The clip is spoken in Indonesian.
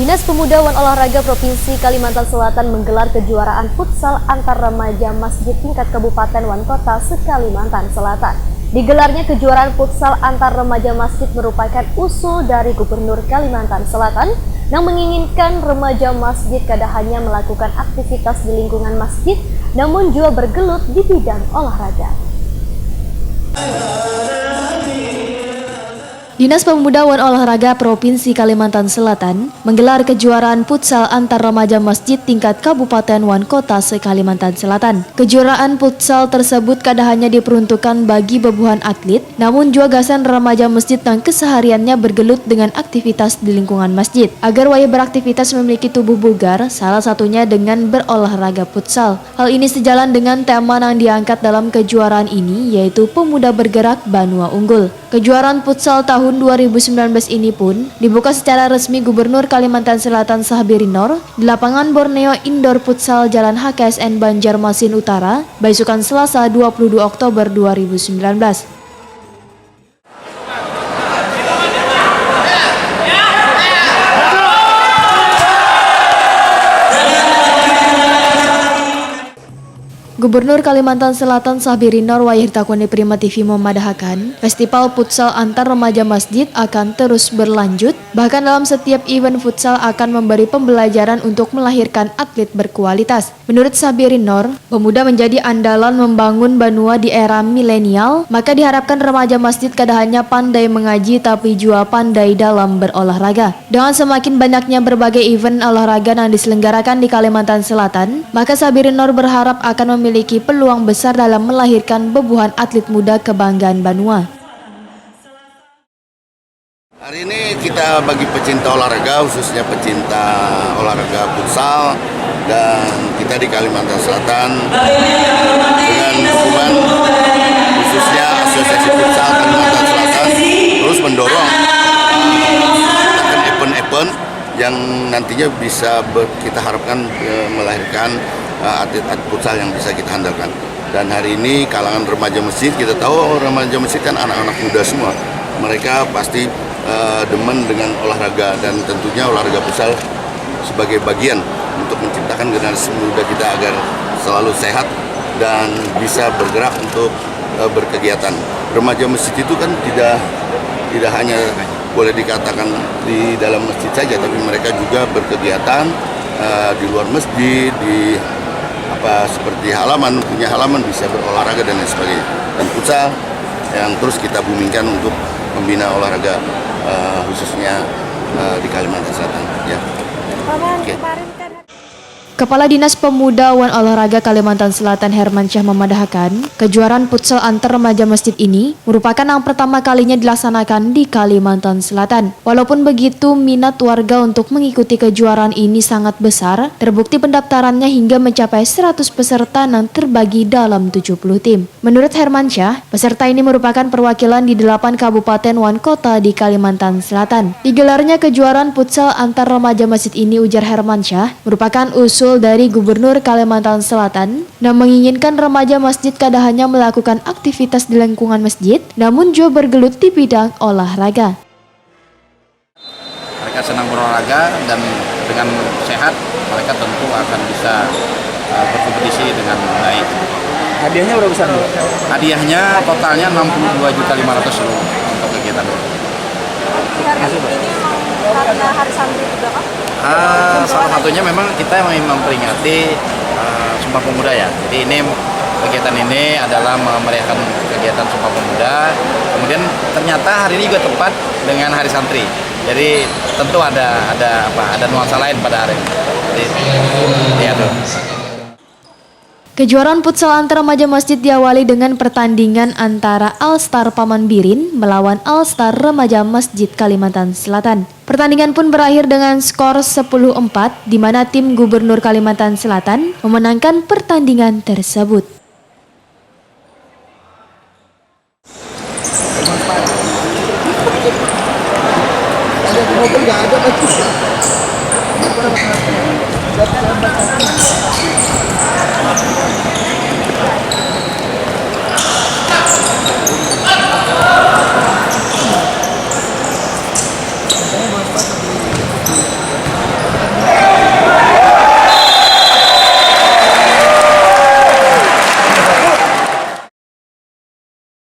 Dinas Pemuda dan Olahraga Provinsi Kalimantan Selatan menggelar kejuaraan futsal antar remaja masjid tingkat kabupaten dan kota se-Kalimantan Selatan. Digelarnya kejuaraan futsal antar remaja masjid merupakan usul dari Gubernur Kalimantan Selatan yang menginginkan remaja masjid kada hanya melakukan aktivitas di lingkungan masjid, namun juga bergelut di bidang olahraga. Dinas Pemuda dan Olahraga Provinsi Kalimantan Selatan menggelar kejuaraan futsal antar remaja masjid tingkat kabupaten dan kota se-Kalimantan Selatan. Kejuaraan futsal tersebut kada hanya diperuntukkan bagi bebuhan atlet, namun juga gasan remaja masjid yang kesehariannya bergelut dengan aktivitas di lingkungan masjid. Agar waya beraktivitas memiliki tubuh bugar, salah satunya dengan berolahraga futsal. Hal ini sejalan dengan tema yang diangkat dalam kejuaraan ini, yaitu Pemuda Bergerak Banua Unggul. Kejuaraan futsal tahun 2019 ini pun dibuka secara resmi Gubernur Kalimantan Selatan Sahbirinor di lapangan Borneo Indoor Futsal Jalan HKSN Banjarmasin Utara, Baisukan Selasa 22 Oktober 2019. Gubernur Kalimantan Selatan Sahbirinor Wayah Takuni Prima TV memadahkan, festival futsal antar remaja masjid akan terus berlanjut, bahkan dalam setiap event futsal akan memberi pembelajaran untuk melahirkan atlet berkualitas. Menurut Sahbirinor, pemuda menjadi andalan membangun Banua di era milenial, maka diharapkan remaja masjid kada hanya pandai mengaji tapi juga pandai dalam berolahraga. Dengan semakin banyaknya berbagai event olahraga yang diselenggarakan di Kalimantan Selatan, maka Sahbirinor berharap akan memiliki peluang besar dalam melahirkan bebuhan atlet muda kebanggaan Banua. Hari ini kita bagi pecinta olahraga, khususnya pecinta olahraga futsal, dan kita di Kalimantan Selatan dengan dukungan khususnya Asosiasi Futsal Kalimantan Selatan terus mendorong event-event yang nantinya bisa kita harapkan melahirkan atlet-atlet futsal yang bisa kita handalkan. Dan hari ini kalangan remaja masjid, kita tahu remaja masjid kan anak-anak muda semua, mereka pasti demen dengan olahraga, dan tentunya olahraga futsal sebagai bagian untuk menciptakan generasi muda kita agar selalu sehat dan bisa bergerak untuk berkegiatan. Remaja masjid itu kan tidak hanya boleh dikatakan di dalam masjid saja, tapi mereka juga berkegiatan di luar masjid, di seperti punya halaman bisa berolahraga dan lain sebagainya. Dan futsal yang terus kita boomingkan untuk membina olahraga khususnya di Kalimantan Selatan. Ya. Kepala Dinas Pemuda dan Olahraga Kalimantan Selatan Hermansyah memadahkan, kejuaraan futsal antar remaja masjid ini merupakan yang pertama kalinya dilaksanakan di Kalimantan Selatan. Walaupun begitu, minat warga untuk mengikuti kejuaraan ini sangat besar, terbukti pendaftarannya hingga mencapai 100 peserta yang terbagi dalam 70 tim. Menurut Hermansyah, peserta ini merupakan perwakilan di 8 kabupaten dan kota di Kalimantan Selatan. Digelarnya kejuaraan futsal antar remaja masjid ini, ujar Hermansyah, merupakan usul dari Gubernur Kalimantan Selatan dan menginginkan remaja masjid kada hanya melakukan aktivitas di lingkungan masjid, namun juga bergelut di bidang olahraga. Mereka senang berolahraga dan dengan sehat, mereka tentu akan bisa berkompetisi dengan baik. Hadiahnya berapa besar? Hadiahnya totalnya 62.500.000 untuk kegiatan ini. Hari ini karena Hari Santri juga kan? Salah satunya memang kita memperingati Sumpah Pemuda ya. Jadi ini kegiatan ini adalah memeriahkan kegiatan Sumpah Pemuda. Kemudian ternyata hari ini juga tepat dengan Hari Santri. Jadi tentu ada nuansa lain pada hari ini. Jadi, Kejuaraan futsal antar remaja masjid diawali dengan pertandingan antara All Star Paman Birin melawan All Star Remaja Masjid Kalimantan Selatan. Pertandingan pun berakhir dengan skor 10-4, di mana tim Gubernur Kalimantan Selatan memenangkan pertandingan tersebut. Mobil nggak ada.